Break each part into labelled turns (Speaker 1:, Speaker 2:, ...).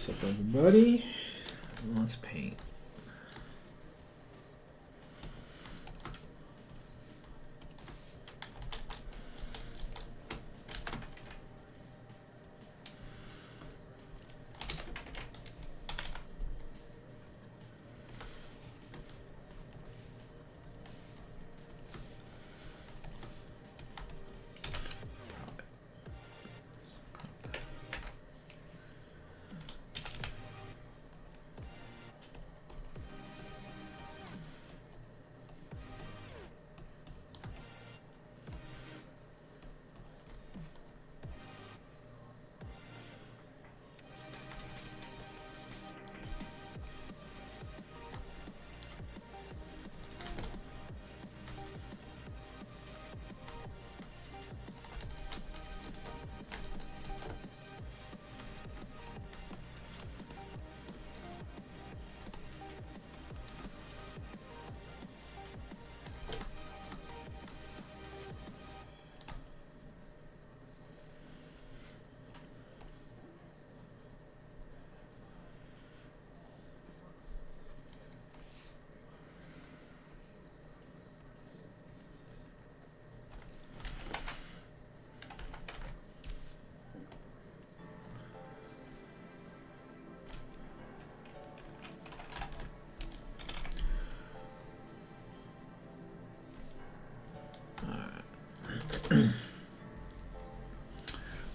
Speaker 1: What's up, everybody? Let's paint.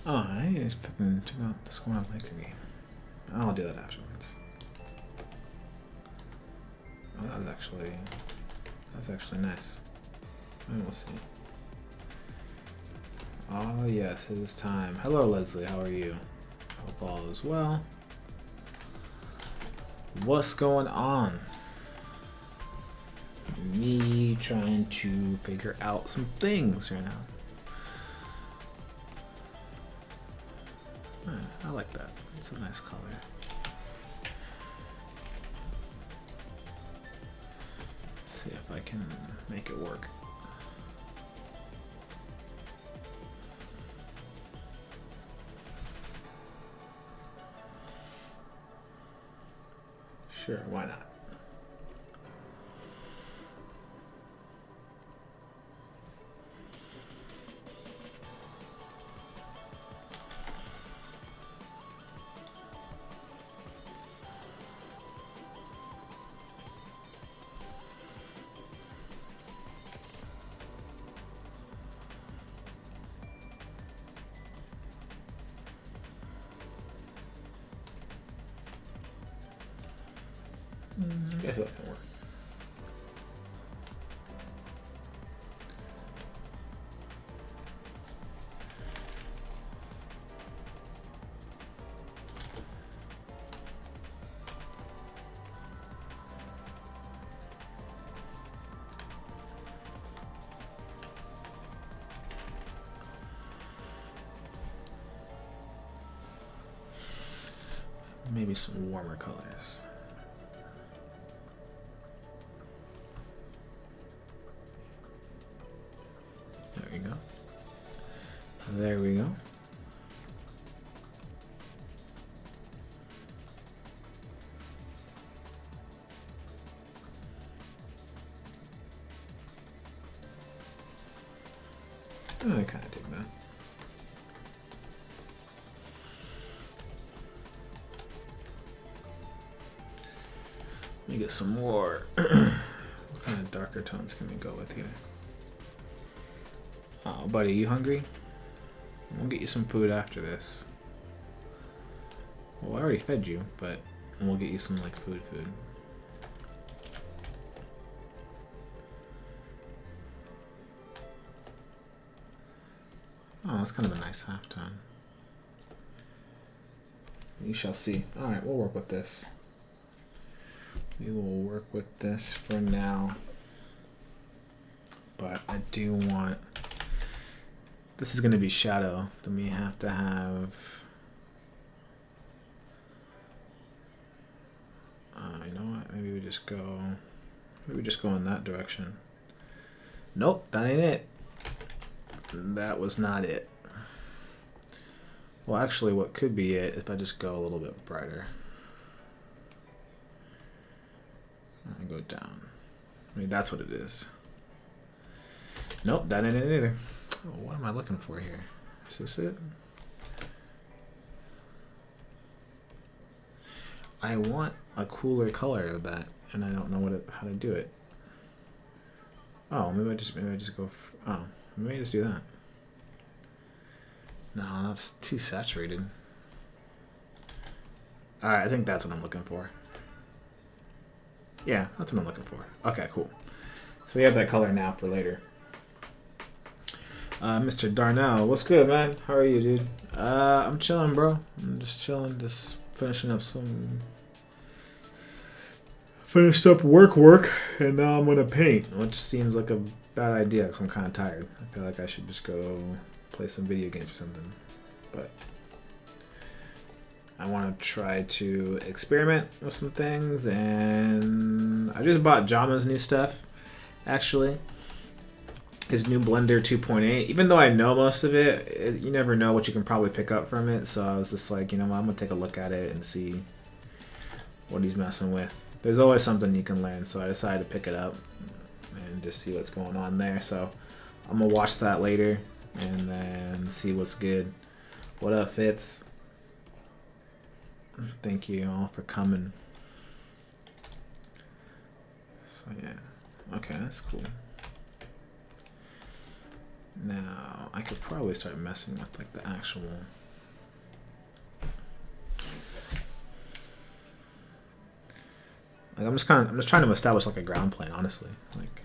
Speaker 1: Oh, I need to fucking check out the Squad Laker game. I'll do that afterwards. Oh, that's actually nice. I will see. Oh yes, it is time. Hello Leslie, how are you? Hope all is well. What's going on? Me trying to figure out some things right now. I like that. It's a nice color. Let's see if I can make it work. Sure, why not? I guess that can work. Maybe some warmer colors. There we go. Oh, I kind of dig that. Let me get some more. What kind of darker tones can we go with here? Oh, buddy, you hungry? We'll get you some food after this. Well, I already fed you, but we'll get you some like food. Oh, that's kind of a nice halftone. We shall see. Alright, we'll work with this. We will work with this for now. But I do want... This is going to be shadow. Then we have to have... you know what? Maybe we just go... Maybe we just go in that direction. Nope, that ain't it. That was not it. Well, actually, what could be it if I just go a little bit brighter. I go down. Maybe that's what it is. Nope, that ain't it either. Oh, what am I looking for here? Is this it? I want a cooler color of that, and I don't know how to do it. Oh, maybe I just go. Maybe I just do that. No, that's too saturated. All right, I think that's what I'm looking for. Yeah, that's what I'm looking for. Okay, cool. So we have that color now for later. Mr. Darnell, what's good, man? How are you, dude? I'm chilling, bro. I'm just chilling, just finishing up some... Finished up work, and now I'm gonna paint, which seems like a bad idea because I'm kind of tired. I feel like I should just go play some video games or something. But I want to try to experiment with some things, and I just bought Jama's new stuff, actually. His new Blender 2.8. Even though I know most of it, you never know what you can probably pick up from it. So I was just like, you know what, I'm going to take a look at it and see what he's messing with. There's always something you can learn, so I decided to pick it up and just see what's going on there. So I'm going to watch that later and then see what's good. What up, Fitz? Thank you all for coming. So yeah, okay, that's cool. Now I could probably start messing with like the actual. Like I'm just trying to establish like a ground plane, honestly. Like,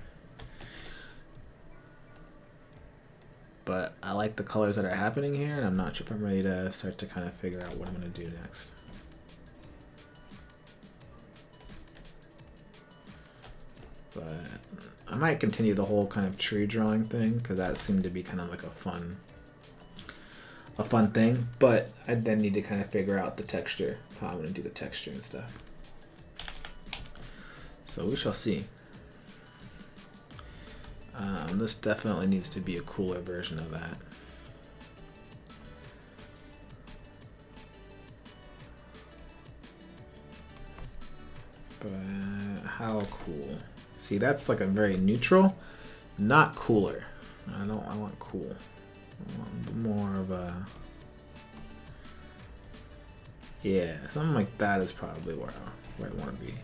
Speaker 1: but I like the colors that are happening here, and I'm not sure if I'm ready to start to kind of figure out what I'm gonna do next. But I might continue the whole kind of tree drawing thing because that seemed to be kind of like a fun thing. But I then need to kind of figure out the texture, how I'm gonna do the texture and stuff. So we shall see. This definitely needs to be a cooler version of that. But how cool? See, that's like a very neutral, not cooler. I want cool. I want more of a, yeah, something like that is probably where I want to be.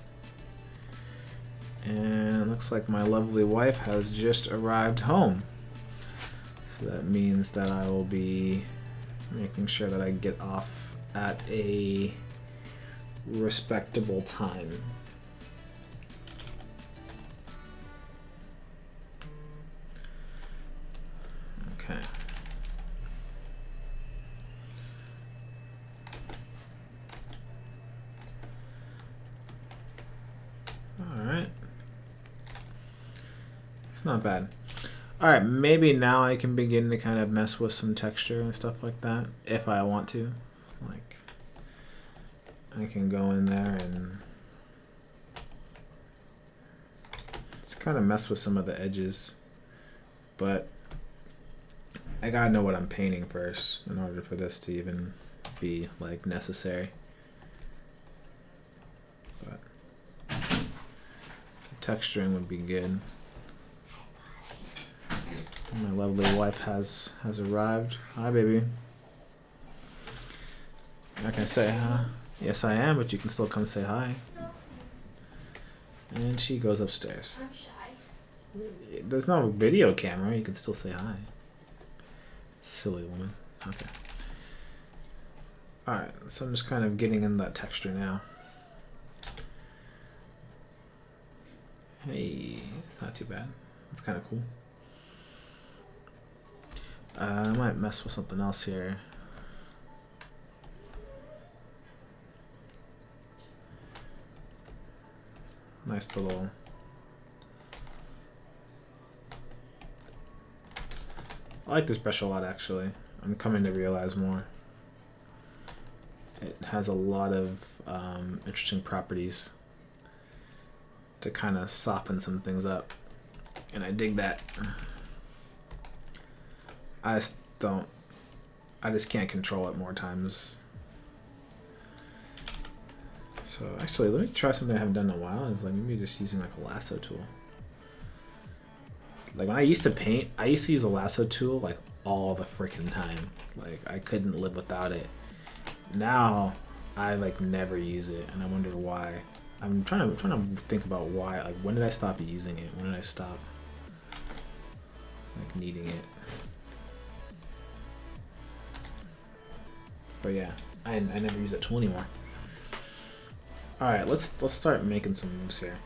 Speaker 1: And it looks like my lovely wife has just arrived home. So that means that I will be making sure that I get off at a respectable time. Okay. All right. It's not bad. All right, maybe now I can begin to kind of mess with some texture and stuff like that if I want to. Like, I can go in there and just kind of mess with some of the edges, but I gotta know what I'm painting first in order for this to even be like necessary. But texturing would be good. My lovely wife has arrived. Hi, baby. I can say hi. Yes, I am, but you can still come say hi. And she goes upstairs. I'm shy. There's no video camera. You can still say hi. Silly woman. Okay. Alright, so I'm just kind of getting in that texture now. Hey, it's not too bad. It's kind of cool. I might mess with something else here. Nice little... I like this brush a lot, actually. I'm coming to realize more. It has a lot of interesting properties to kind of soften some things up. And I dig that. I I just can't control it more times. So actually, let me try something I haven't done in a while. It's like maybe just using like a lasso tool. Like when I used to paint, I used to use a lasso tool like all the freaking time. Like I couldn't live without it. Now I like never use it, and I wonder why. I'm trying to think about why. Like when did I stop using it? When did I stop like needing it? But yeah, I never use that tool anymore. All right, let's start making some moves here.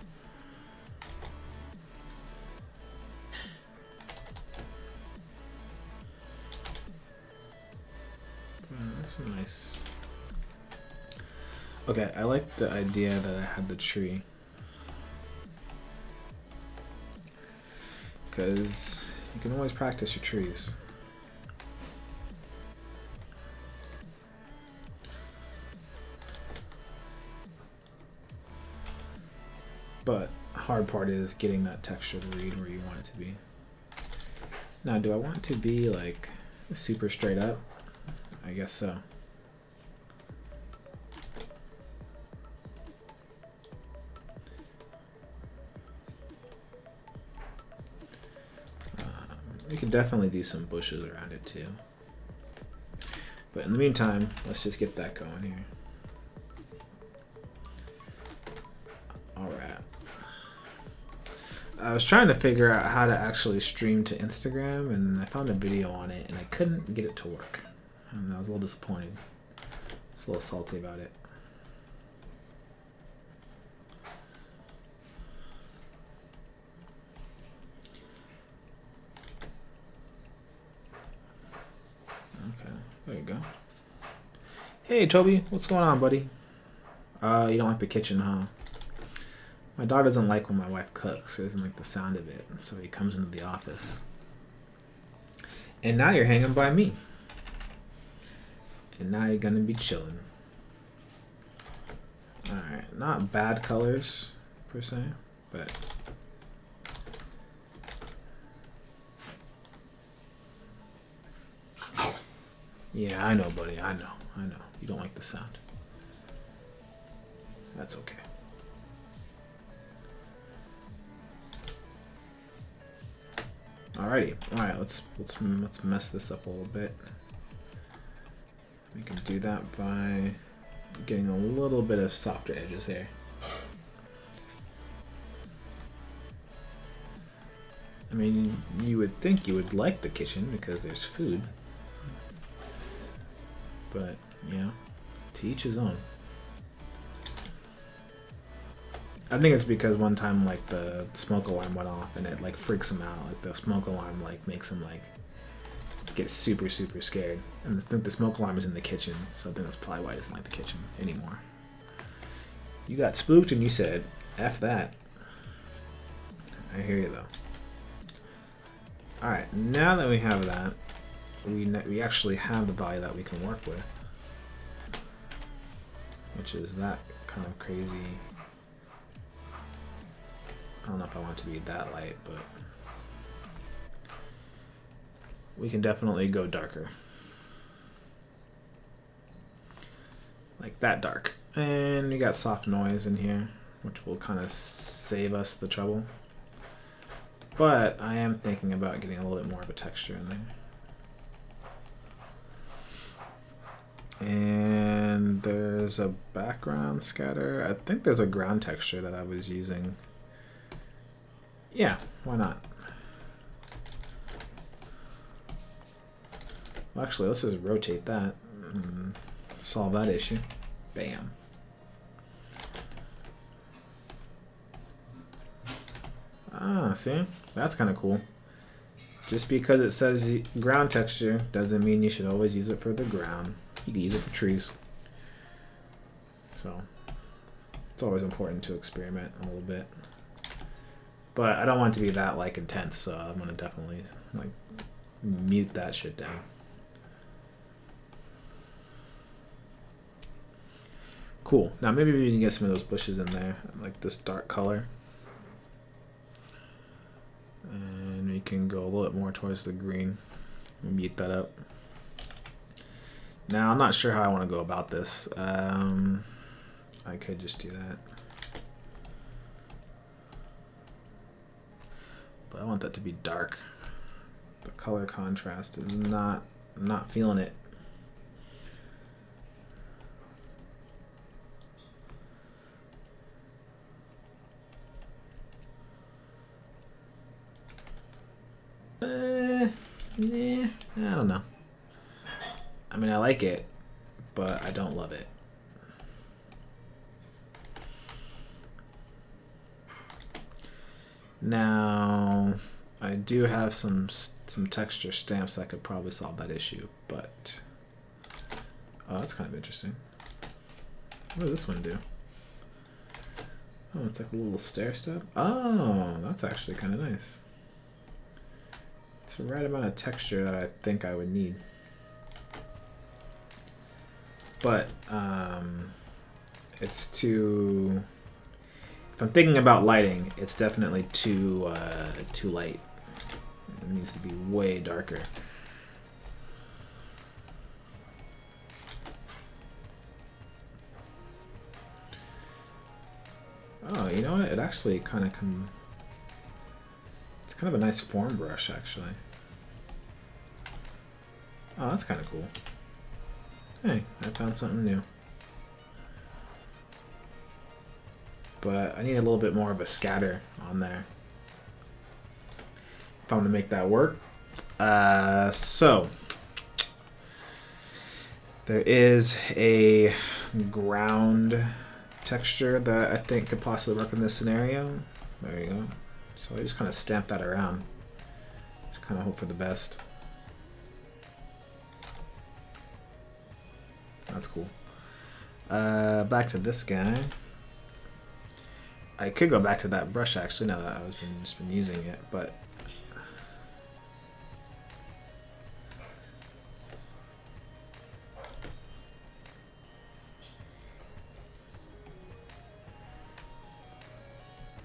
Speaker 1: That's nice. Okay, I like the idea that I had the tree. Because you can always practice your trees. But hard part is getting that texture to read where you want it to be. Now, do I want it to be like super straight up? I guess so. We could definitely do some bushes around it too. But in the meantime, let's just get that going here. Alright. I was trying to figure out how to actually stream to Instagram, and I found a video on it, and I couldn't get it to work. And I was a little disappointed. I was a little salty about it. Okay, there you go. Hey, Toby, what's going on, buddy? You don't like the kitchen, huh? My dog doesn't like when my wife cooks. He doesn't like the sound of it, so he comes into the office. And now you're hanging by me. And now you're gonna be chilling. Alright, not bad colors, per se, but... Yeah, I know, buddy, I know. You don't like the sound. That's okay. Alrighty, alright, let's mess this up a little bit. We can do that by getting a little bit of softer edges here. I mean, you would think you would like the kitchen because there's food. But, yeah, to each his own. I think it's because one time, like, the smoke alarm went off and it, like, freaks him out. Like, the smoke alarm, like, makes him, like, get super, super scared. And I think the smoke alarm is in the kitchen, so I think that's probably why he doesn't like the kitchen anymore. You got spooked and you said, F that. I hear you, though. Alright, now that we have that, we actually have the value that we can work with. Which is that kind of crazy... I don't know if I want it to be that light, but we can definitely go darker. Like that dark. And we got soft noise in here, which will kind of save us the trouble. But I am thinking about getting a little bit more of a texture in there. And there's a background scatter. I think there's a ground texture that I was using. Yeah, why not? Well, actually, let's just rotate that and solve that issue. Bam. Ah, see? That's kind of cool. Just because it says ground texture doesn't mean you should always use it for the ground. You can use it for trees. So, it's always important to experiment a little bit. But I don't want it to be that like intense, so I'm gonna definitely like mute that shit down. Cool. Now maybe we can get some of those bushes in there, like this dark color. And we can go a little bit more towards the green. We'll mute that up. Now, I'm not sure how I want to go about this. I could just do that. But I want that to be dark. The color contrast is not, I'm not feeling it. I don't know. I mean, I like it, but I don't love it. Now, I do have some texture stamps that could probably solve that issue, but oh, that's kind of interesting. What does this one do? Oh, it's like a little stair step. Oh, that's actually kind of nice. It's the right amount of texture that I think I would need. But it's too. If I'm thinking about lighting, it's definitely too light. It needs to be way darker. Oh, you know what? It actually kind of it's kind of a nice form brush, actually. Oh, that's kind of cool. Hey, I found something new. But I need a little bit more of a scatter on there if I'm going to make that work. So there is a ground texture that I think could possibly work in this scenario. There you go. So I just kind of stamp that around. Just kind of hope for the best. That's cool. Back to this guy. I could go back to that brush actually now that I've just been using it, but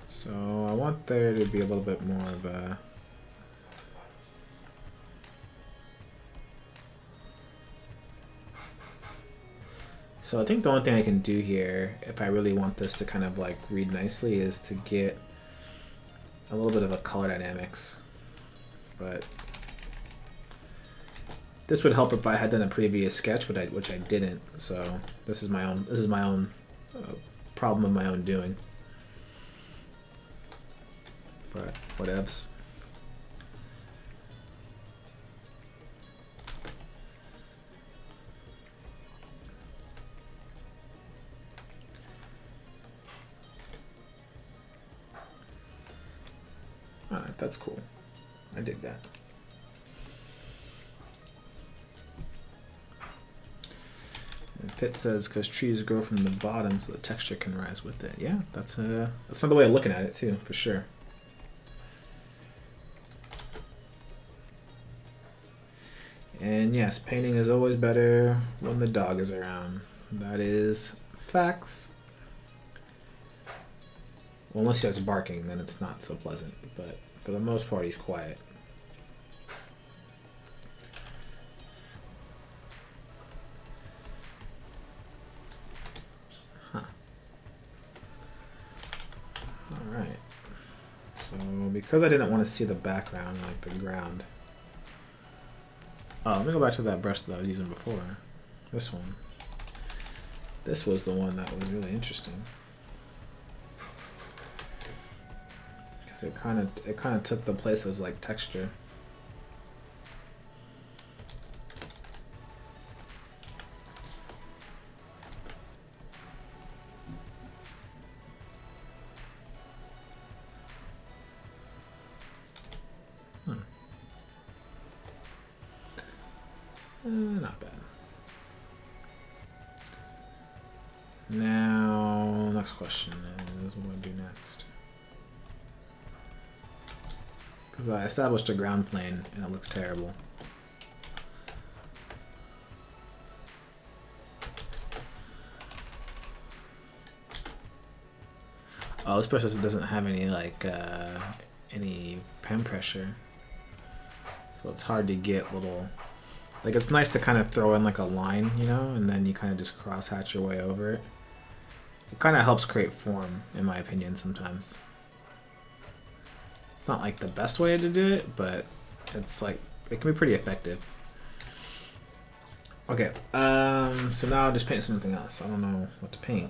Speaker 1: so I want there to be a little bit more of a So I think the only thing I can do here, if I really want this to kind of like read nicely, is to get a little bit of a color dynamics. But this would help if I had done a previous sketch, which I didn't. So this is my own problem of my own doing. But whatevs. Alright, that's cool. I dig that. And Fit says, because trees grow from the bottom so the texture can rise with it. Yeah, that's another way of looking at it too, for sure. And yes, painting is always better when the dog is around. That is facts. Well, unless he starts barking, then it's not so pleasant. But for the most part, he's quiet. Huh. Alright. So, because I didn't want to see the background, like the ground. Oh, let me go back to that brush that I was using before. This one. This was the one that was really interesting. It kind of took the place of like texture. Not bad. Now, next question is what do I do next? Because I established a ground plane and it looks terrible. Oh, this brush doesn't have any like any pen pressure, so it's hard to get little Like, it's nice to kind of throw in like a line, you know, and then you kind of just cross-hatch your way over it. It kind of helps create form, in my opinion, sometimes. It's not like the best way to do it, but it's like, it can be pretty effective. Okay, so now I'll just paint something else. I don't know what to paint.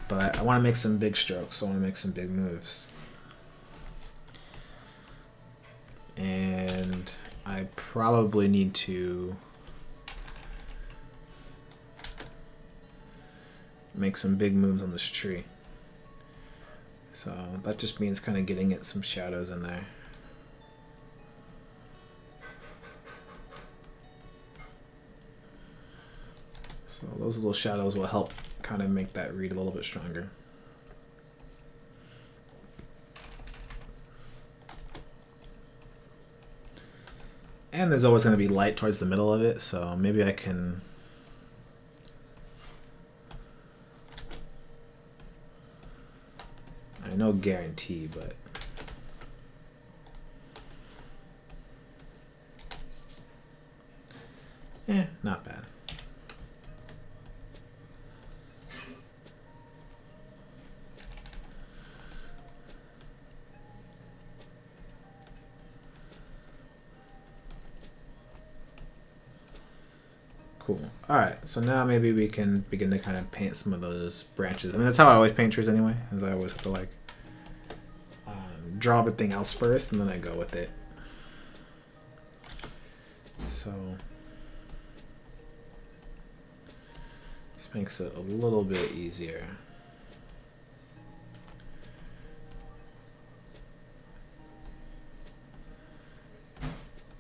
Speaker 1: But I want to make some big strokes, so I want to make some big moves. And I probably need to make some big moves on this tree. So that just means kind of getting it some shadows in there. So those little shadows will help kind of make that read a little bit stronger. And there's always going to be light towards the middle of it, so maybe I can... I know guarantee, but... not bad. Cool. Alright, so now maybe we can begin to kind of paint some of those branches. I mean, that's how I always paint trees anyway, is I always have to like draw everything else first and then I go with it. So this makes it a little bit easier.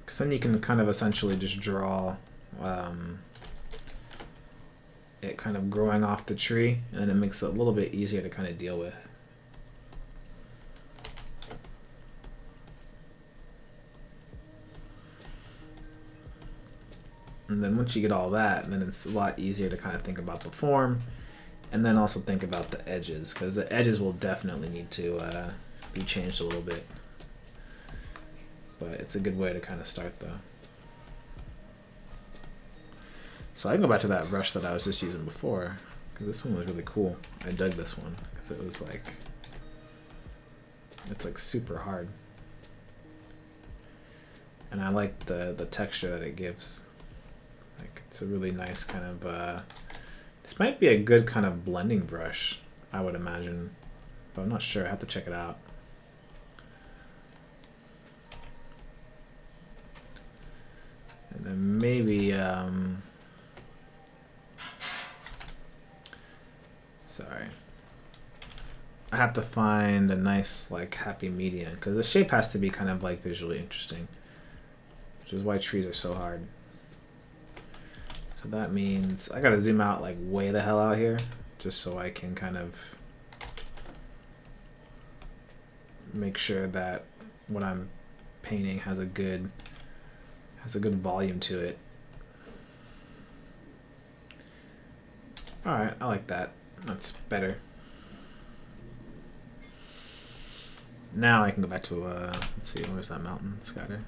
Speaker 1: Because then you can kind of essentially just draw it kind of growing off the tree, and it makes it a little bit easier to kind of deal with. And then once you get all that, then it's a lot easier to kind of think about the form, and then also think about the edges, because the edges will definitely need to be changed a little bit. But it's a good way to kind of start though. So I can go back to that brush that I was just using before, because this one was really cool. I dug this one because it was like, it's like super hard. And I like the texture that it gives. Like, it's a really nice kind of, this might be a good kind of blending brush, I would imagine. But I'm not sure, I have to check it out. And then maybe, sorry. I have to find a nice, like, happy medium, because the shape has to be kind of, like, visually interesting, which is why trees are so hard. So that means I gotta zoom out, like, way the hell out here, just so I can kind of make sure that what I'm painting has a good volume to it. Alright, I like that. That's better. Now I can go back to, let's see, where's that mountain scatter?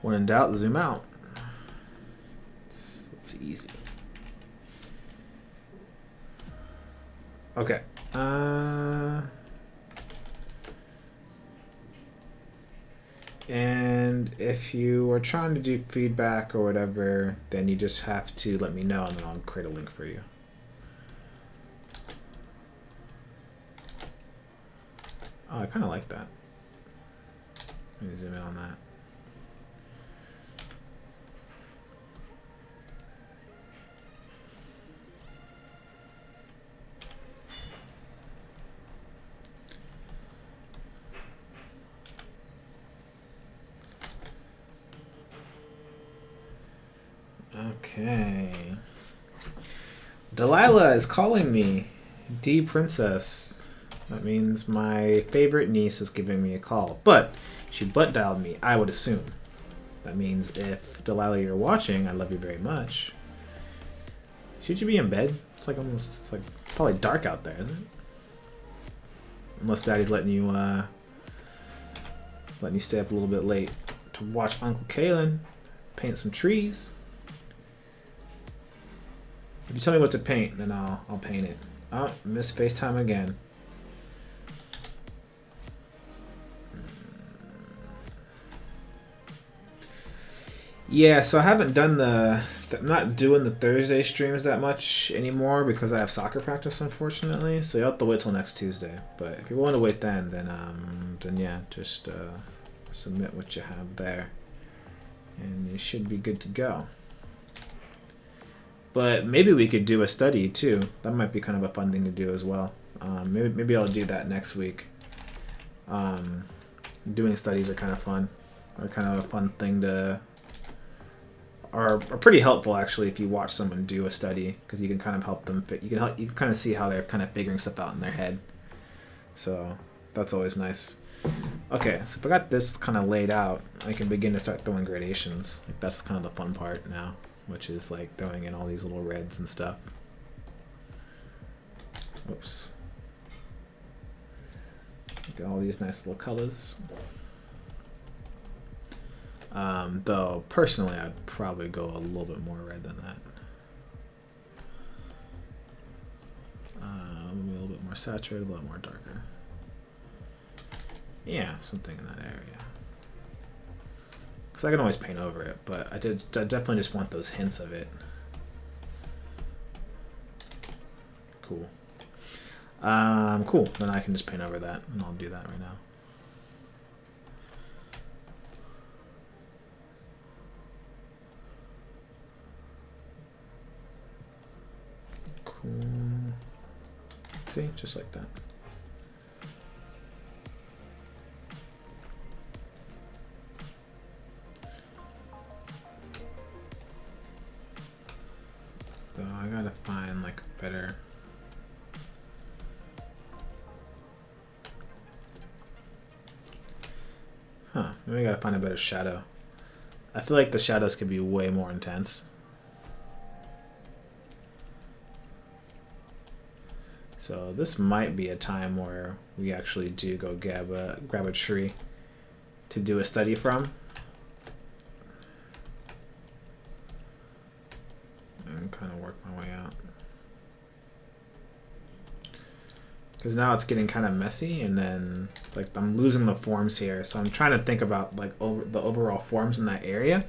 Speaker 1: When in doubt, zoom out. It's easy. Okay. And if you are trying to do feedback or whatever, then you just have to let me know and then I'll create a link for you. Oh, I kind of like that. Let me zoom in on that. Okay. Delilah is calling me. D Princess. That means my favorite niece is giving me a call. But she butt dialed me, I would assume. That means if Delilah you're watching, I love you very much. Should you be in bed? It's like almost, it's like probably dark out there, isn't it? Unless Daddy's letting you stay up a little bit late to watch Uncle Kalen. paint some trees. If you tell me what to paint, then I'll paint it. Oh, missed FaceTime again. Yeah, so I haven't done I'm not doing the Thursday streams that much anymore because I have soccer practice, unfortunately. So you'll have to wait till next Tuesday. But if you're willing to wait then yeah, just submit what you have there, and you should be good to go. But maybe we could do a study too. That might be kind of a fun thing to do as well. Maybe I'll do that next week. Doing studies are kind of fun. Are kind of a fun thing to. Are pretty helpful actually if you watch someone do a study, because you can kind of help them. You can kind of see how they're kind of figuring stuff out in their head. So that's always nice. Okay, so if I got this kind of laid out, I can begin to start throwing gradations. Like that's kind of the fun part now, which is like throwing in all these little reds and stuff. Oops. Got all these nice little colors. Though personally, I'd probably go a little bit more red than that. Maybe a little bit more saturated, a little more darker. Yeah, something in that area. Because I can always paint over it, but I definitely just want those hints of it. Cool. Cool. Then I can just paint over that, and I'll do that right now. Cool. See, just like that. So I gotta find like a better. Maybe I gotta find a better shadow. I feel like the shadows could be way more intense. So this might be a time where we actually do go grab a tree to do a study from. And kind of work my way out. Because now it's getting kind of messy, and then like I'm losing the forms here. So I'm trying to think about like the overall forms in that area.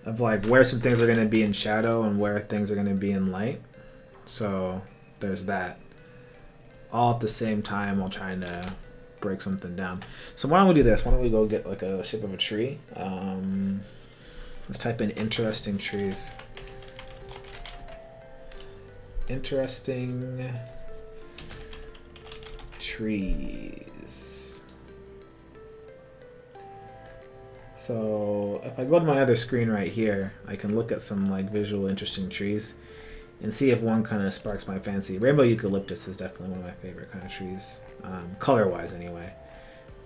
Speaker 1: Of like where some things are going to be in shadow and where things are going to be in light. So there's that. All at the same time while trying to break something down. So why don't we do this? Why don't we go get like a shape of a tree? Let's type in interesting trees. Interesting trees. So if I go to my other screen right here, I can look at some like visual interesting trees and see if one kind of sparks my fancy. Rainbow eucalyptus is definitely one of my favorite kind of trees, color-wise anyway.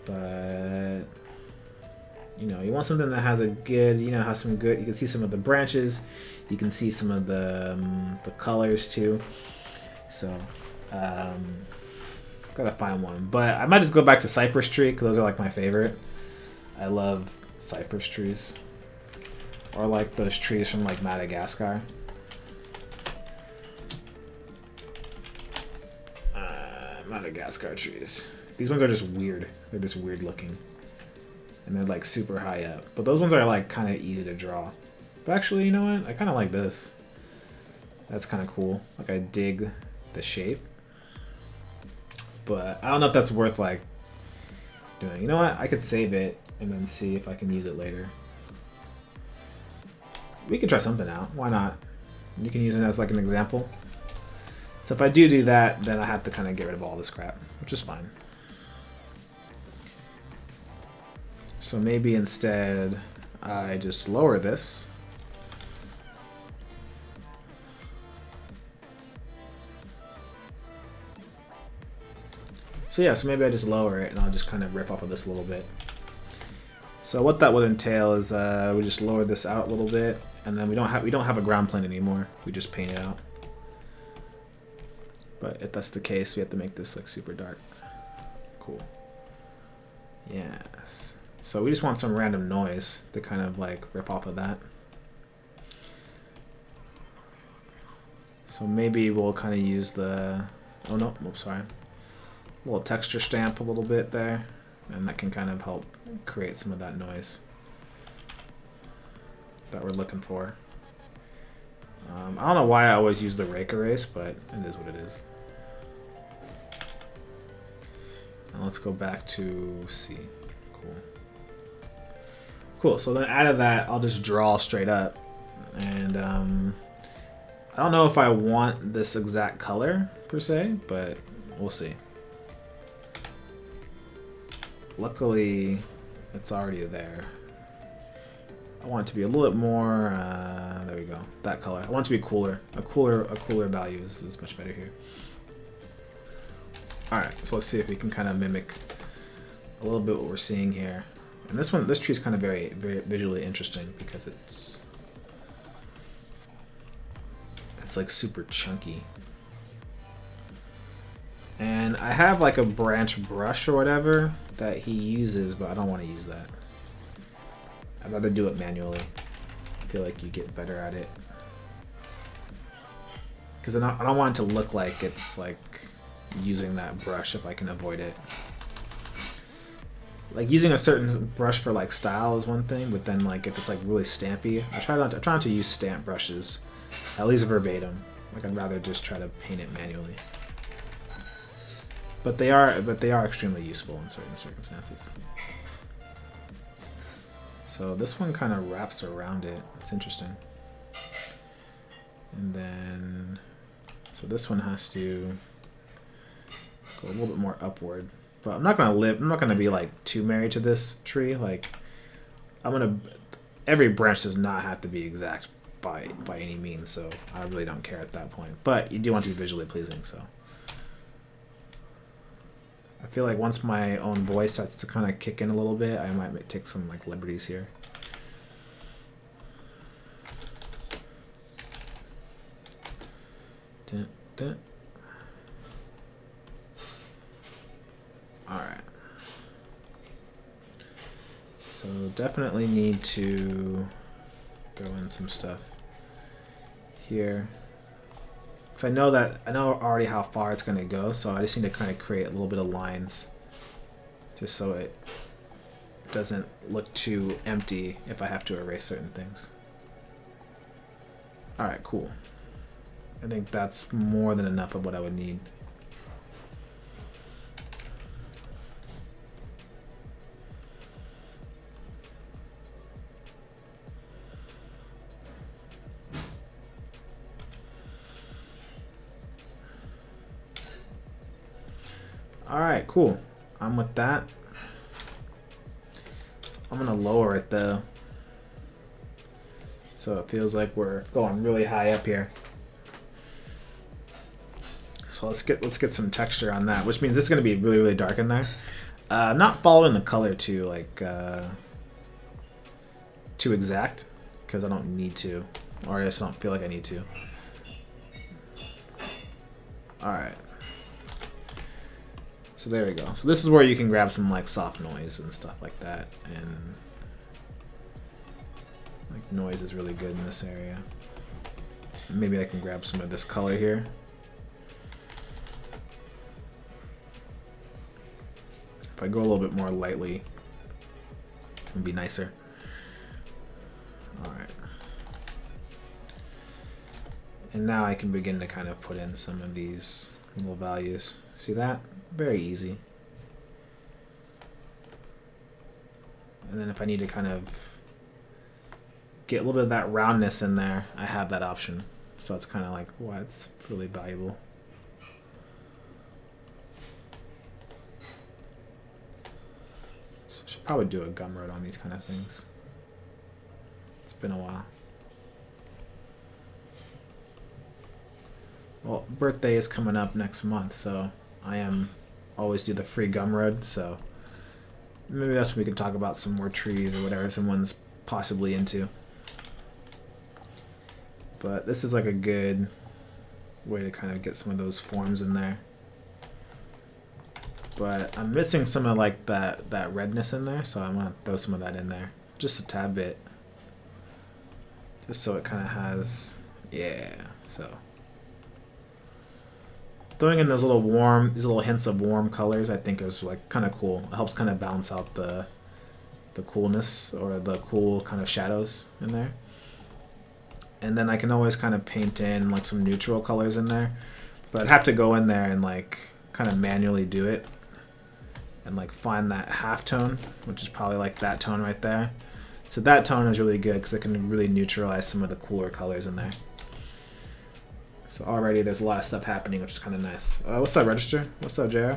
Speaker 1: But you know, you want something that has a good, has some good. You can see some of the branches, you can see some of the colors too. So, gotta find one. But I might just go back to cypress tree because those are like my favorite. I love cypress trees, or like those trees from like Madagascar. Madagascar trees. These ones are just weird. They're just weird looking. And they're like super high up. But those ones are like kind of easy to draw. But actually, you know what? I kind of like this. That's kind of cool. Like I dig the shape. But I don't know if that's worth like doing. You know what? I could save it and then see if I can use it later. We could try something out. Why not? You can use it as like an example. So if I do that, then I have to kind of get rid of all this crap, which is fine. So maybe instead I just lower this. So yeah, so maybe I just lower it and I'll just kind of rip off of this a little bit. So what that would entail is we just lower this out a little bit, and then we don't have a ground plane anymore. We just paint it out. But if that's the case, we have to make this like super dark. Cool. Yes. So we just want some random noise to kind of like rip off of that. So maybe we'll kind of use the, oh no, oops, sorry. A little texture stamp a little bit there, and that can kind of help create some of that noise that we're looking for. I don't know why I always use the rake erase, but it is what it is. Now let's go back to C. Cool. Cool, so then out of that, I'll just draw straight up. And I don't know if I want this exact color, per se, but we'll see. Luckily, it's already there. I want it to be a little bit more, there we go, that color. I want it to be cooler. A cooler value is much better here. Alright, so let's see if we can kind of mimic a little bit what we're seeing here. And this tree is kind of very visually interesting because it's like super chunky. And I have like a branch brush or whatever that he uses, but I don't want to use that. I'd rather do it manually. I feel like you get better at it. Because I don't want it to look like it's like using that brush if I can avoid it. Like using a certain brush for like style is one thing, but then like if it's like really stampy, I try not to use stamp brushes, at least verbatim. Like I'd rather just try to paint it manually. But they are extremely useful in certain circumstances. So this one kind of wraps around it. It's interesting. And then, so this one has to go a little bit more upward. But I'm not gonna be like too married to this tree. Like every branch does not have to be exact by any means, so I really don't care at that point. But you do want to be visually pleasing, so. I feel like once my own voice starts to kind of kick in a little bit, I might take some like liberties here. Dun, dun. All right. So definitely need to throw in some stuff here. I know already how far it's going to go, so I just need to kind of create a little bit of lines just so it doesn't look too empty if I have to erase certain things. Alright, cool. I think that's more than enough of what I would need. Alright, cool. I'm with that. I'm gonna lower it though, so it feels like we're going really high up here. So let's get some texture on that, which means this is gonna be really dark in there. I'm not following the color too too exact because I don't need to, or I just don't feel like I need to. All right. So there we go. So this is where you can grab some like soft noise and stuff like that, and like noise is really good in this area. Maybe I can grab some of this color here. If I go a little bit more lightly, it'd be nicer. All right. And now I can begin to kind of put in some of these little values. See that? Very easy. And then if I need to kind of get a little bit of that roundness in there, I have that option. So it's kind of like, wow, it's really valuable. So I should probably do a gumroad on these kind of things. It's been a while. Well, birthday is coming up next month, so I always do the free gumroad, so maybe that's when we can talk about some more trees or whatever someone's possibly into. But this is like a good way to kind of get some of those forms in there. but I'm missing some of like that redness in there, so I'm gonna throw some of that in there, just a tad bit, just so it kind of has, yeah. So throwing in these little hints of warm colors, I think is like kind of cool. It helps kind of balance out the coolness or the cool kind of shadows in there. And then I can always kind of paint in like some neutral colors in there, but I'd have to go in there and like kind of manually do it and like find that half tone, which is probably like that tone right there. So that tone is really good because it can really neutralize some of the cooler colors in there. So already there's a lot of stuff happening, which is kind of nice. What's up, Register? What's up, JR?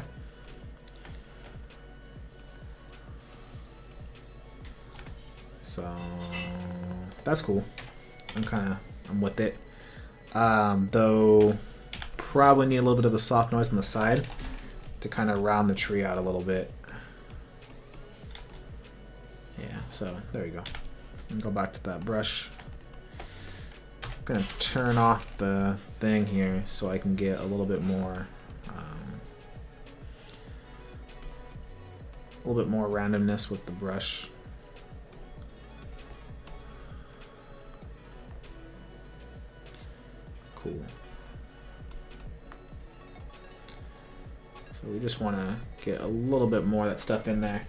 Speaker 1: So that's cool. I'm with it. Though probably need a little bit of the soft noise on the side to kind of round the tree out a little bit. Yeah, so there you go. And go back to that brush. I'm gonna turn off the thing here so I can get a little bit more randomness with the brush. Cool. So we just want to get a little bit more of that stuff in there.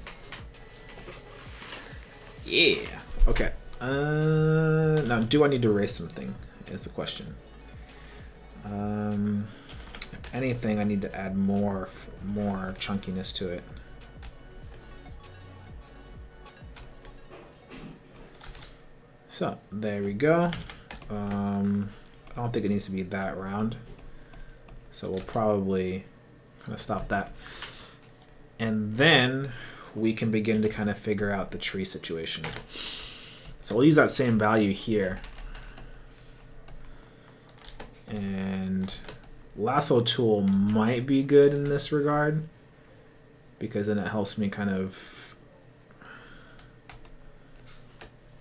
Speaker 1: Yeah. Okay. Now, do I need to erase something? Is the question. If anything, I need to add more chunkiness to it. So there we go. I don't think it needs to be that round, so we'll probably kind of stop that. And then we can begin to kind of figure out the tree situation. So we'll use that same value here. And lasso tool might be good in this regard, because then it helps me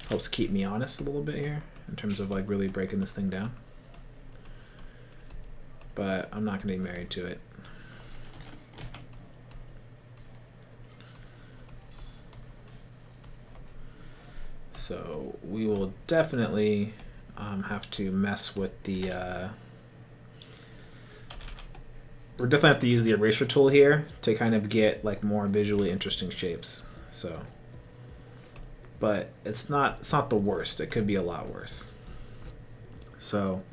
Speaker 1: helps keep me honest a little bit here in terms of like really breaking this thing down. But I'm not going to be married to it. So we will definitely have to mess with the... we're definitely have to use the eraser tool here to kind of get like more visually interesting shapes. So, but it's not the worst. It could be a lot worse. So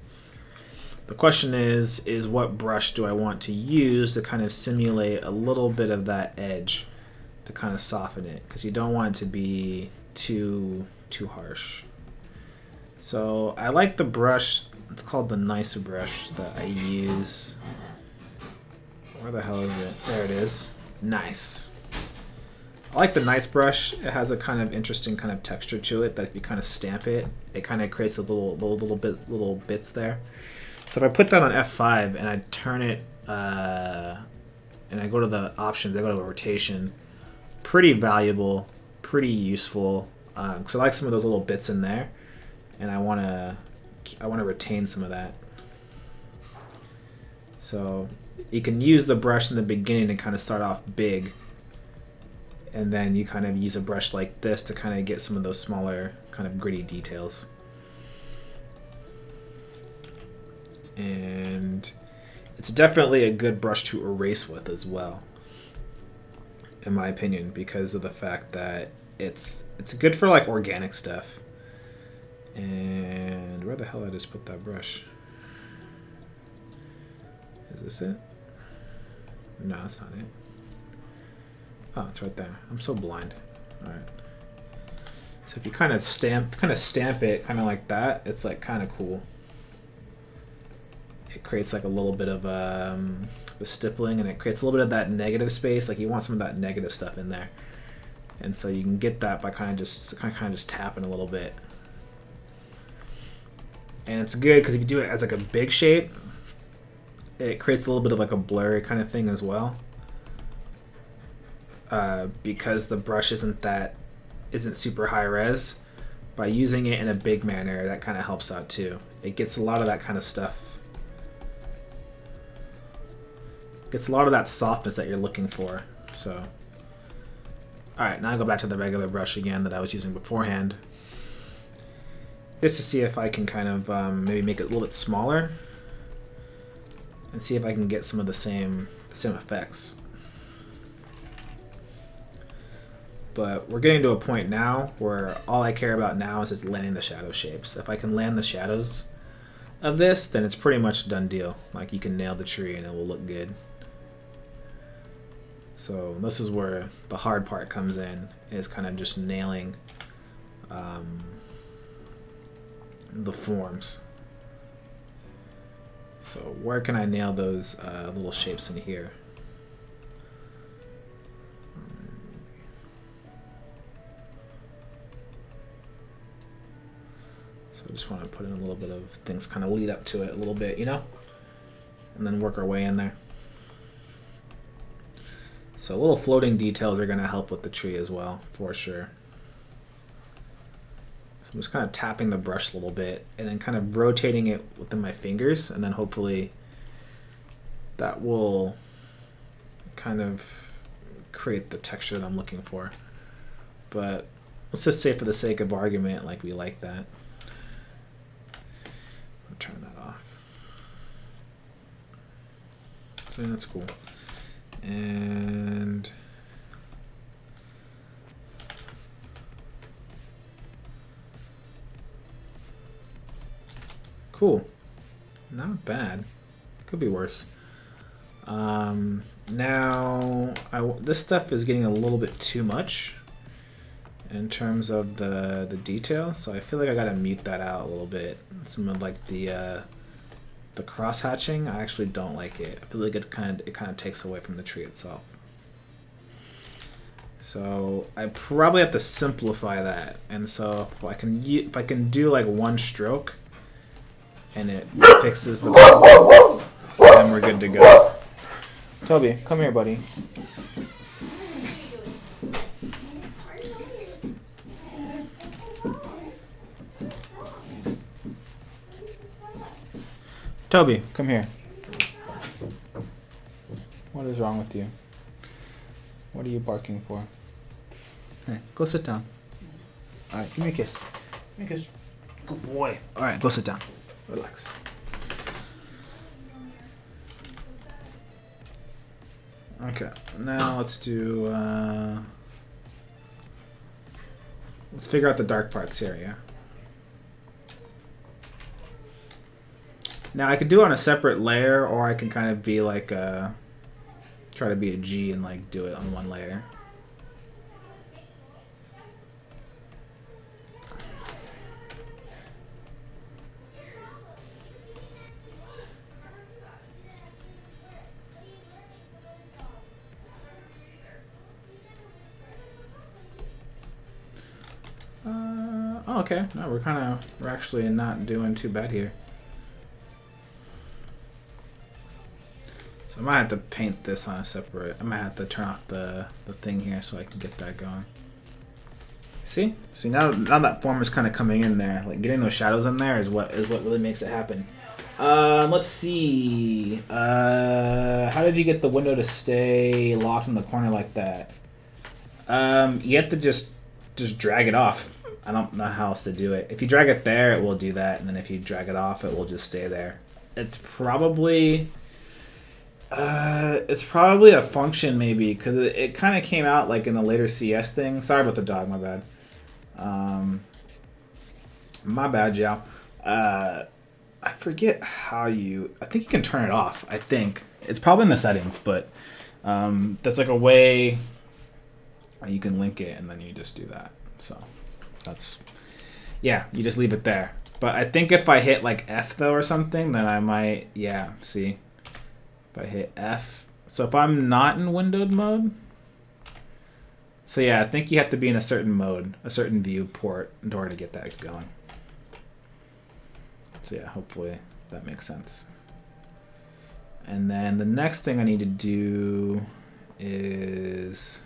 Speaker 1: the question is what brush do I want to use to kind of simulate a little bit of that edge to kind of soften it, because you don't want it to be too harsh. So I like the brush, it's called the Nice brush that I use. Where the hell is it? There it is. Nice. I like the Nice brush. It has a kind of interesting kind of texture to it that if you kind of stamp it, it kind of creates a little bits there. So if I put that on F5 and I turn it, and I go to the options, I go to rotation, pretty valuable, pretty useful, because I like some of those little bits in there, and I want to retain some of that. So you can use the brush in the beginning to kind of start off big, and then you kind of use a brush like this to kind of get some of those smaller kind of gritty details. And it's definitely a good brush to erase with as well, in my opinion, because of the fact that it's good for like organic stuff. And where the hell did I just put that brush? Is this it? No, that's not it. Oh, it's right there. I'm so blind. All right. So if you kind of stamp it kind of like that, it's like kind of cool. It creates like a little bit of the stippling, and it creates a little bit of that negative space. Like you want some of that negative stuff in there, and so you can get that by kind of just tapping a little bit. And it's good because if you do it as like a big shape, it creates a little bit of like a blurry kind of thing as well. Because the brush isn't super high res. By using it in a big manner, that kind of helps out too. It gets a lot of that kind of stuff Gets a lot of that softness that you're looking for. So, alright, now I go back to the regular brush again that I was using beforehand. Just to see if I can kind of maybe make it a little bit smaller. And see if I can get some of the same effects. But we're getting to a point now where all I care about now is just landing the shadow shapes. If I can land the shadows of this, then it's pretty much a done deal. Like, you can nail the tree and it will look good. So this is where the hard part comes in, is kind of just nailing the forms. So where can I nail those little shapes in here? So I just want to put in a little bit of things, kind of lead up to it a little bit, you know? And then work our way in there. So little floating details are going to help with the tree as well, for sure. So I'm just kind of tapping the brush a little bit and then kind of rotating it within my fingers, and then hopefully that will kind of create the texture that I'm looking for. But let's just say for the sake of argument, like, we like that. I'll turn that off. So that's cool. And cool. Not bad. Could be worse. Now this stuff is getting a little bit too much in terms of the detail, so I feel like I gotta mute that out a little bit. Some of like the cross hatching, I actually don't like it. I feel like it kind of takes away from the tree itself. So I probably have to simplify that. And so if I can do like one stroke and it fixes the problem, then we're good to go. Toby, come here, buddy. Toby, come here. What is wrong with you? What are you barking for? Hey, go sit down. Alright, give me a kiss. Give me a kiss. Good boy. Alright, go sit down. Relax. Okay, now let's do, let's figure out the dark parts here, yeah? Now I could do it on a separate layer, or I can kind of be like try to be a G and like do it on one layer. Oh, okay. No, we're actually not doing too bad here. So I might have to paint this on a separate. I might have to turn off the thing here so I can get that going. See? See, now that form is kind of coming in there. Like, getting those shadows in there is what really makes it happen. Let's see. How did you get the window to stay locked in the corner like that? You have to just drag it off. I don't know how else to do it. If you drag it there, it will do that, and then if you drag it off, it will just stay there. It's probably a function maybe, because it kind of came out like in the later CS thing. Sorry about the dog, my bad. My bad, Jow. I forget how you. I think you can turn it off. I think it's probably in the settings, but there's like a way you can link it, and then you just do that. So that's, yeah, you just leave it there. But I think if I hit like F though or something, then I might, yeah, see. If I hit F, so if I'm not in windowed mode, so yeah, I think you have to be in a certain mode, a certain viewport in order to get that going. So yeah, hopefully that makes sense. And then the next thing I need to do is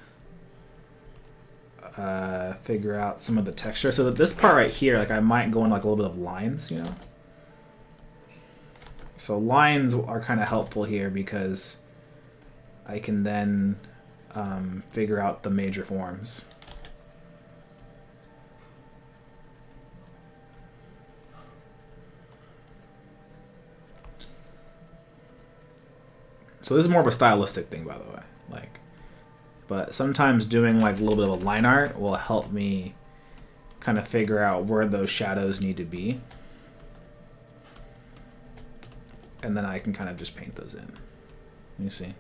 Speaker 1: figure out some of the texture. So that this part right here, like I might go in like a little bit of lines, you know? So lines are kind of helpful here because I can then figure out the major forms. So this is more of a stylistic thing, by the way. Like, but sometimes doing like a little bit of a line art will help me kind of figure out where those shadows need to be. And then I can kind of just paint those in. You see?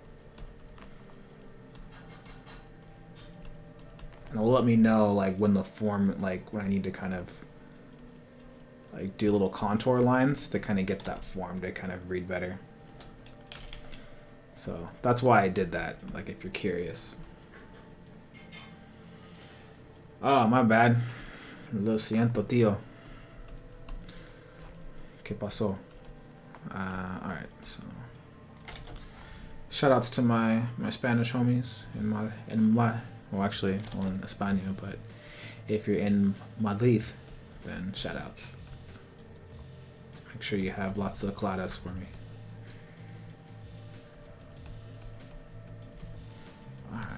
Speaker 1: And it'll let me know like when the form, like when I need to kind of like do little contour lines to kind of get that form to kind of read better. So that's why I did that, like if you're curious. Oh, my bad. Lo siento, tío. ¿Qué pasó? Alright, so shout outs to my Spanish homies in well actually in España, but if you're in Madrid, then shout outs. Make sure you have lots of claras for me. Alright.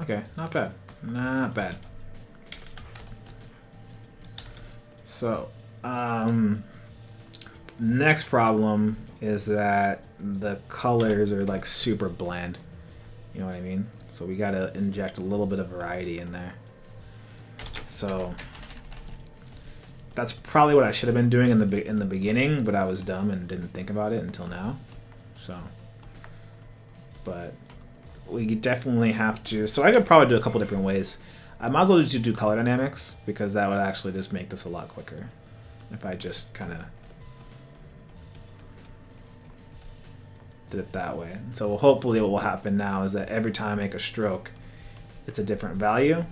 Speaker 1: Okay, not bad. Not bad. So, next problem is that the colors are like super bland. You know what I mean? So we gotta inject a little bit of variety in there. So that's probably what I should have been doing in the beginning, but I was dumb and didn't think about it until now. So, but we definitely have to. So I could probably do a couple different ways. I might as well just do color dynamics because that would actually just make this a lot quicker if I just kind of did it that way. So hopefully what will happen now is that every time I make a stroke, it's a different value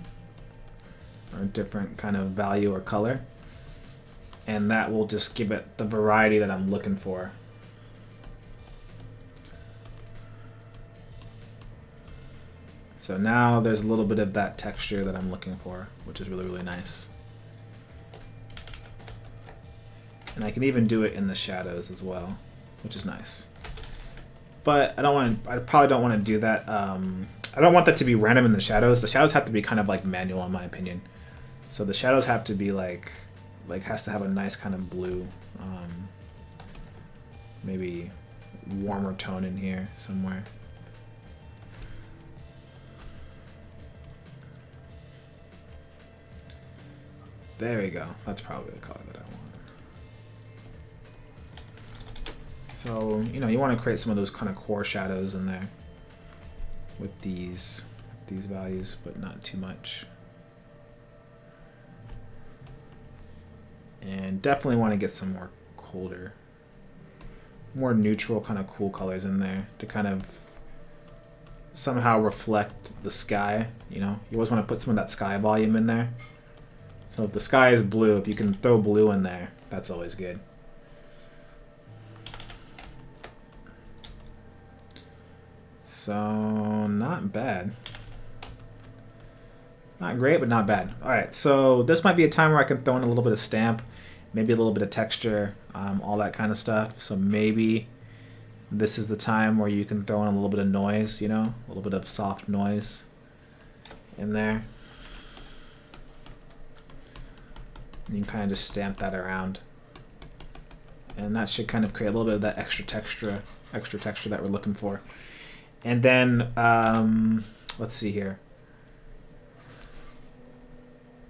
Speaker 1: or a different kind of value or color. And that will just give it the variety that I'm looking for. So now there's a little bit of that texture that I'm looking for, which is really, really nice. And I can even do it in the shadows as well, which is nice. But I probably don't want to do that. I don't want that to be random in the shadows. The shadows have to be kind of like manual in my opinion. So the shadows have to be like has to have a nice kind of blue, maybe warmer tone in here somewhere. There we go. That's probably the color that I want. So, you know, you want to create some of those kind of core shadows in there with these values, but not too much. And definitely want to get some more colder, more neutral kind of cool colors in there to kind of somehow reflect the sky. You know, you always want to put some of that sky volume in there. So if the sky is blue, if you can throw blue in there, that's always good. So not bad. Not great, but not bad. All right, so this might be a time where I can throw in a little bit of stamp, maybe a little bit of texture, all that kind of stuff. So maybe this is the time where you can throw in a little bit of noise, you know, a little bit of soft noise in there. And you can kind of just stamp that around. And that should kind of create a little bit of that extra texture that we're looking for. And then, let's see here.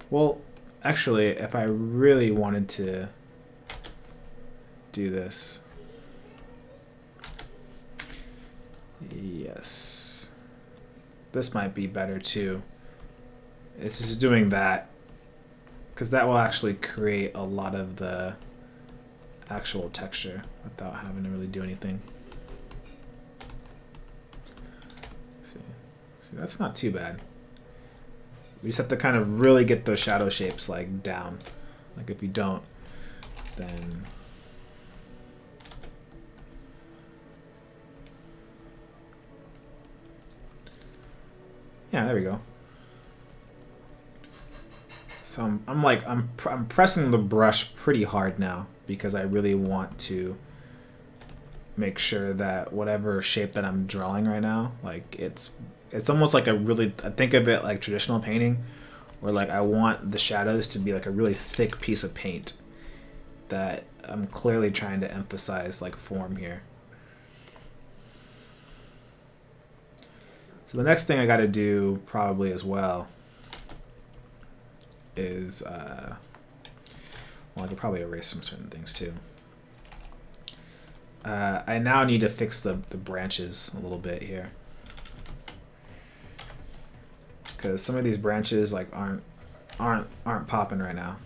Speaker 1: Well, actually, if I really wanted to do this, yes, this might be better too. It's just doing that, because that will actually create a lot of the actual texture without having to really do anything. See, that's not too bad. We just have to kind of really get those shadow shapes like down. Like if you don't, then yeah, there we go. So I'm pressing the brush pretty hard now because I really want to make sure that whatever shape that I'm drawing right now, like it's almost like a really, I think of it like traditional painting, where like I want the shadows to be like a really thick piece of paint that I'm clearly trying to emphasize like form here. So the next thing I got to do probably as well is, well, I could probably erase some certain things too. I now need to fix the branches a little bit here, because some of these branches like aren't popping right now.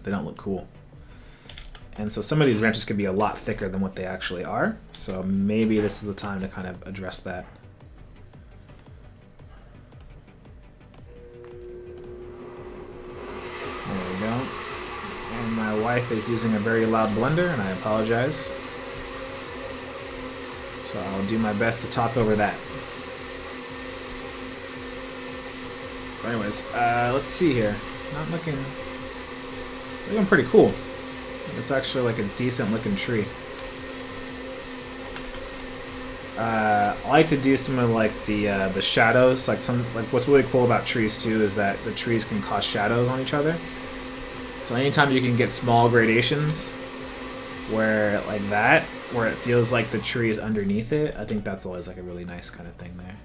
Speaker 1: They don't look cool. And so some of these branches could be a lot thicker than what they actually are. So maybe this is the time to kind of address that. There we go. And my wife is using a very loud blender, and I apologize. So I'll do my best to talk over that. But anyways, let's see here. Not looking pretty cool. It's actually like a decent looking tree. I like to do some of like the shadows. Like what's really cool about trees too is that the trees can cast shadows on each other. So anytime you can get small gradations where like that, where it feels like the tree is underneath it, I think that's always like a really nice kind of thing there.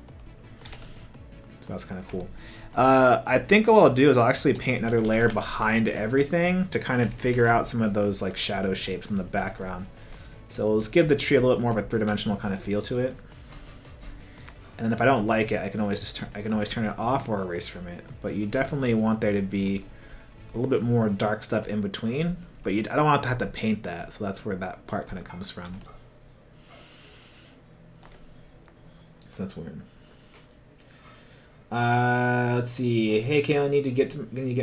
Speaker 1: So that's kind of cool. I think what I'll do is I'll actually paint another layer behind everything to kind of figure out some of those like shadow shapes in the background. So let's give the tree a little bit more of a three-dimensional kind of feel to it. And then if I don't like it, I can always turn it off or erase from it. But you definitely want there to be a little bit more dark stuff in between. But I don't want to have to paint that, so that's where that part kind of comes from. So that's weird. Let's see. Hey, Kayla, I need to get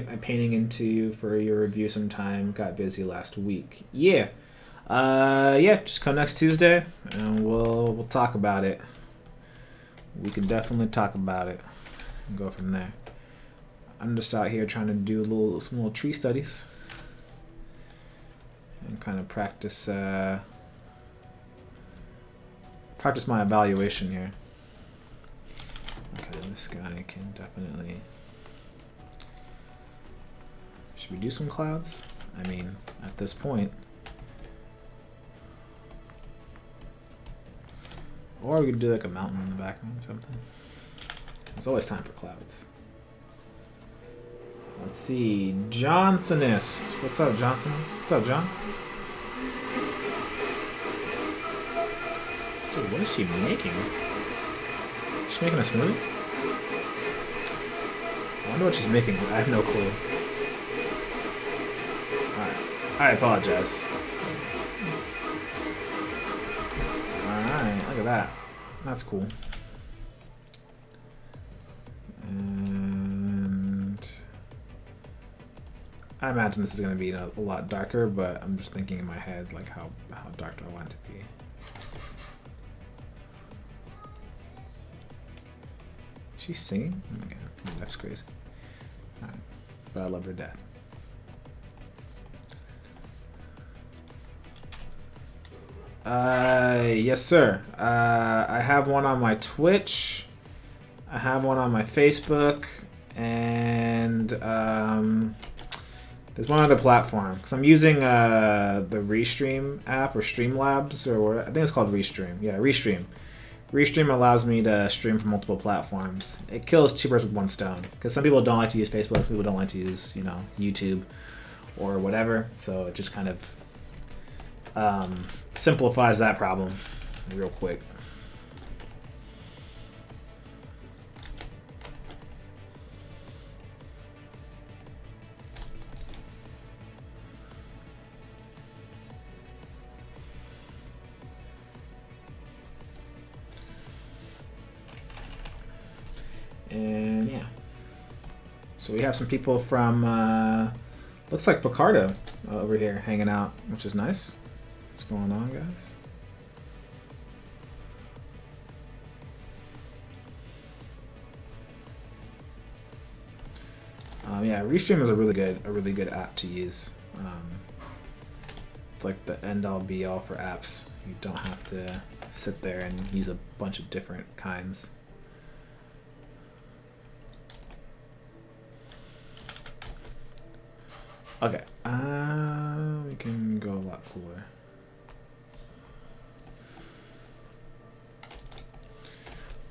Speaker 1: my painting into you for your review sometime. Got busy last week. Yeah. Yeah. Just come next Tuesday, and we'll talk about it. We can definitely talk about it and go from there. I'm just out here trying to do some little tree studies and kind of practice my evaluation here. Okay, this guy can definitely... Should we do some clouds? I mean, at this point. Or we could do like a mountain in the background or something. There's always time for clouds. Let's see. Johnsonist. What's up, Johnsonist? What's up, John? Dude, what is she making? She's making a smoothie? I wonder what she's making. I have no clue. Alright. I apologize. Alright, look at that. That's cool. And I imagine this is going to be a lot darker, but I'm just thinking in my head, like, how dark do I want it to be? She's singing? Oh my god, my wife's crazy. Alright, but I love her dad. Yes, sir. I have one on my Twitch. I have one on my Facebook, and there's one other platform because I'm using the Restream app or Streamlabs or I think it's called Restream. Yeah, Restream. Restream allows me to stream from multiple platforms. It kills two birds with one stone because some people don't like to use Facebook, some people don't like to use YouTube or whatever. So it just kind of simplifies that problem real quick. And yeah, so we have some people from looks like Picardo over here hanging out, which is nice. What's going on, guys? Yeah, Restream is a really good app to use. It's like the end all be all for apps. you don't have to sit there and use a bunch of different kinds. Okay, we can go a lot cooler.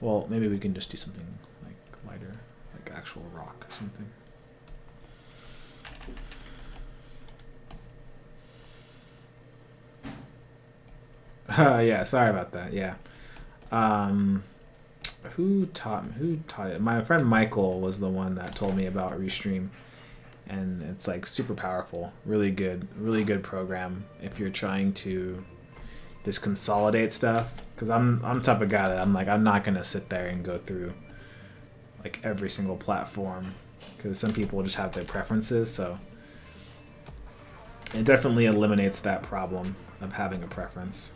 Speaker 1: Well, maybe we can just do something like lighter, like actual rock or something. Yeah, sorry about that. Yeah. Who taught it? My friend Michael was the one that told me about Restream. And it's like super powerful, really good program if you're trying to just consolidate stuff. Because I'm the type of guy that I'm not gonna sit there and go through like every single platform, because some people just have their preferences. So it definitely eliminates that problem of having a preference.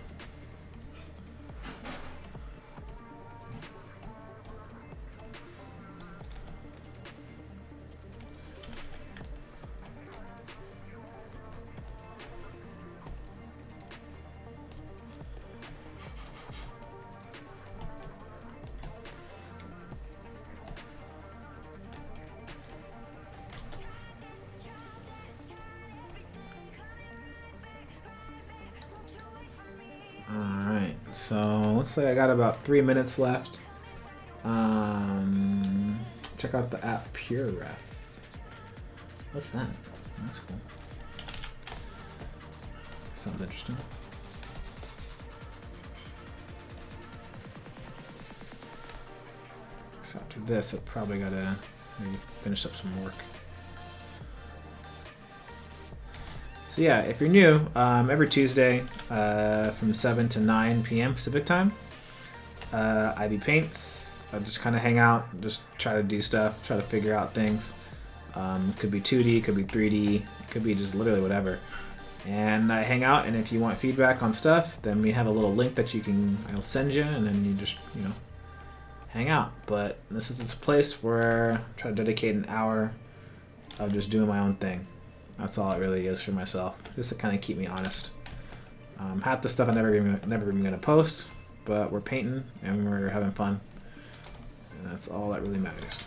Speaker 1: Alright, so looks like I got about 3 minutes left. Check out the app PureRef. What's that? That's cool. Sounds interesting. So after this, I probably gotta maybe finish up some work. So yeah, if you're new, every Tuesday from 7 to 9 p.m. Pacific time, IB Paints. I just kind of hang out, just try to do stuff, try to figure out things. Could be 2D, could be 3D, could be just literally whatever. And I hang out, and if you want feedback on stuff, then we have a little link that I'll send you, and then you just, hang out. But this is a place where I try to dedicate an hour of just doing my own thing. That's all it really is for myself, just to kind of keep me honest. Half the stuff I'm never even gonna post, but we're painting and we're having fun, and that's all that really matters.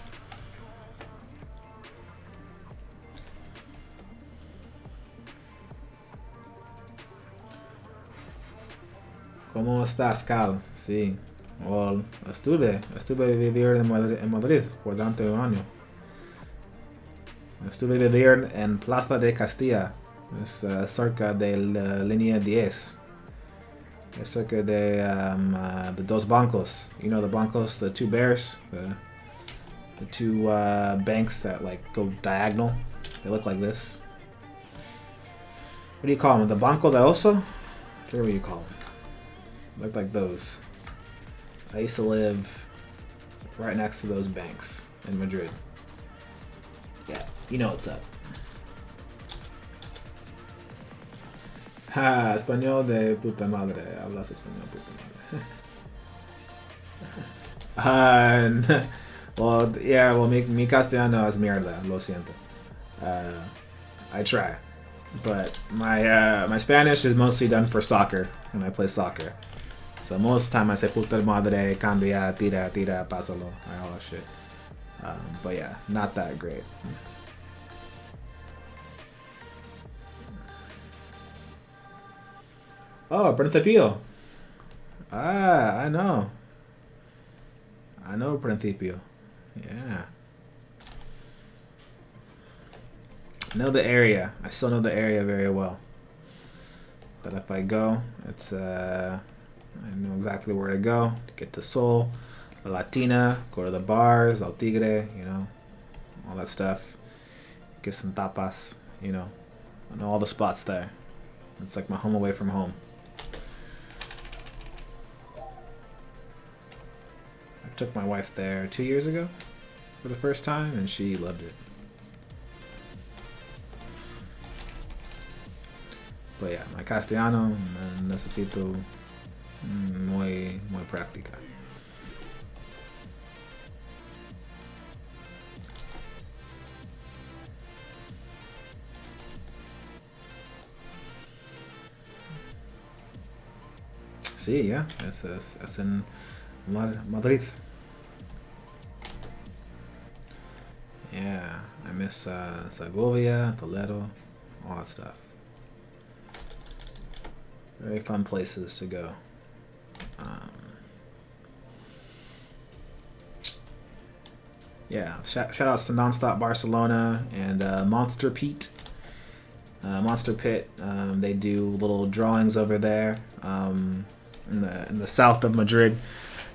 Speaker 1: ¿Cómo estás, Cal? Sí. Well, estuve vivir en Madrid por tanto un año. Estuve vivir en Plaza de Castilla, es cerca de la línea 10. Es cerca de the dos bancos. You know the bancos, the two bears, the two banks that like go diagonal. They look like this. What do you call them? The Banco de Oso? I forget what you call them. Look like those. I used to live right next to those banks in Madrid. Yeah, you know what's up. Ha, español de puta madre. Hablas español puta madre. Well, yeah, well, mi castellano es mierda, lo siento. I try. But my Spanish is mostly done for soccer, when I play soccer. So most of the time I say puta madre, cambia, tira, pásalo, all that shit. But yeah, not that great. Oh, Principio. Ah, I know. I know Principio. Yeah. I know the area. I still know the area very well. But if I go, it's I know exactly where to go to get to Sol, La Latina, go to the bars, El Tigre, all that stuff. Get some tapas, I know all the spots there. It's like my home away from home. I took my wife there 2 years ago for the first time, and she loved it. But yeah, my castellano necesito muy práctica. Sí, yeah. Es en Madrid. Yeah, I miss Segovia, Toledo, all that stuff. Very fun places to go. Yeah, shout outs to Nonstop Barcelona and Monster Pete. Monster Pit. They do little drawings over there in the south of Madrid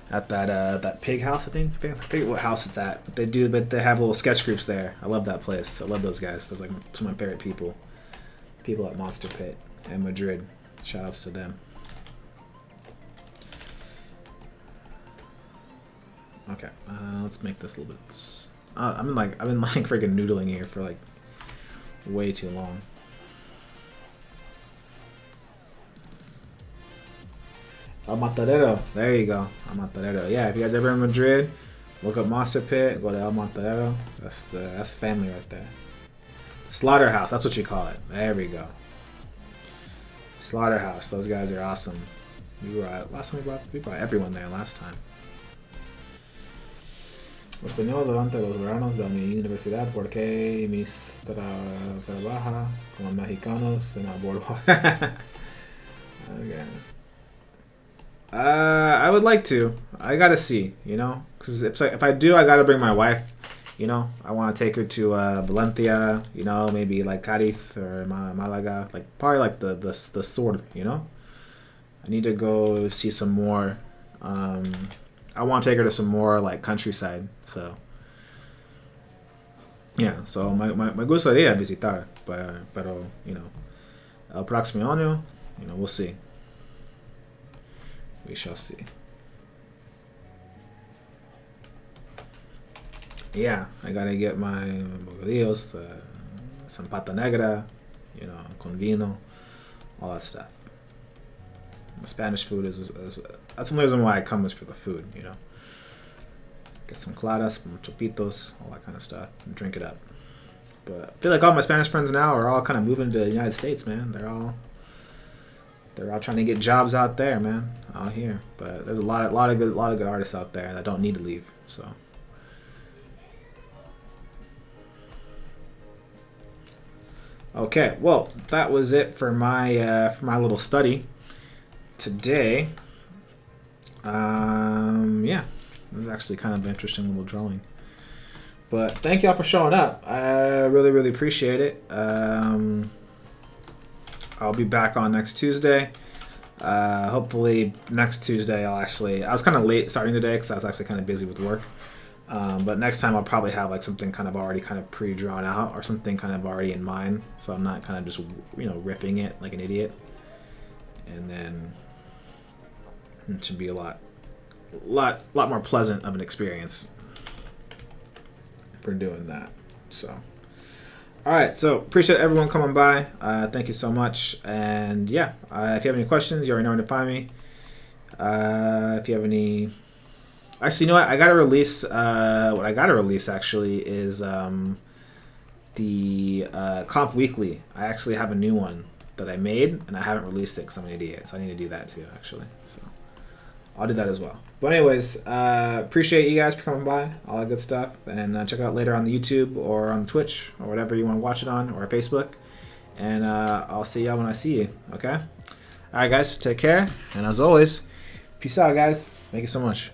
Speaker 1: at that pig house. I think I forget what house it's at. But they have little sketch groups there. I love that place. I love those guys. Those like some of my favorite people. People at Monster Pit in Madrid. Shout outs to them. Okay, let's make this a little bit. I've been freaking noodling here for like way too long. El Matadero. There you go. El Matadero. Yeah, if you guys ever in Madrid, look up Monster Pit. Go to El Matadero. That's family right there. Slaughterhouse. That's what you call it. There we go. Slaughterhouse. Those guys are awesome. Last time we brought everyone there last time. Español durante los veranos de mi universidad porque mis trabaja con mexicanos en el bordo. Okay. I would like to. I gotta see, you know, because if I do, I gotta bring my wife. You know, I want to take her to Valencia. You know, maybe like Cádiz or Malaga. Like probably like the sort. You know, I need to go see some more. I want to take her to some more like countryside. So yeah, so me gustaría visitar, pero you know, el próximo año, you know, we'll see. We shall see. Yeah, I gotta get my bocadillos, some pata negra, you know, con vino, all that stuff. Spanish food is that's the reason why I come is for the food, you know. Get some claras, some chopitos, all that kind of stuff, and drink it up. But I feel like all my Spanish friends now are all kind of moving to the United States, man. They're all trying to get jobs out there, man, out here. But there's a lot of good artists out there that don't need to leave. So. Okay, well, that was it for my little study today. Yeah, it was actually kind of an interesting little drawing. But thank y'all for showing up. I really, really appreciate it. I'll be back on next Tuesday. Hopefully next Tuesday I was kind of late starting today because I was actually kind of busy with work. But next time I'll probably have like something kind of already kind of pre-drawn out or something kind of already in mind. So I'm not kind of just, you know, ripping it like an idiot. And then it should be a lot more pleasant of an experience for doing that. So, all right. So appreciate everyone coming by. Thank you so much. And yeah, if you have any questions, you already know where to find me. If you have any, actually, you know what? I gotta release. What I gotta release actually is the Comp Weekly. I actually have a new one that I made, and I haven't released it because I'm an idiot. So I need to do that too, actually. So I'll do that as well. But anyways, appreciate you guys for coming by, all that good stuff, and check it out later on the YouTube or on Twitch or whatever you want to watch it on, or Facebook. And I'll see y'all when I see you. Okay. All right, guys. Take care, and as always, peace out, guys. Thank you so much.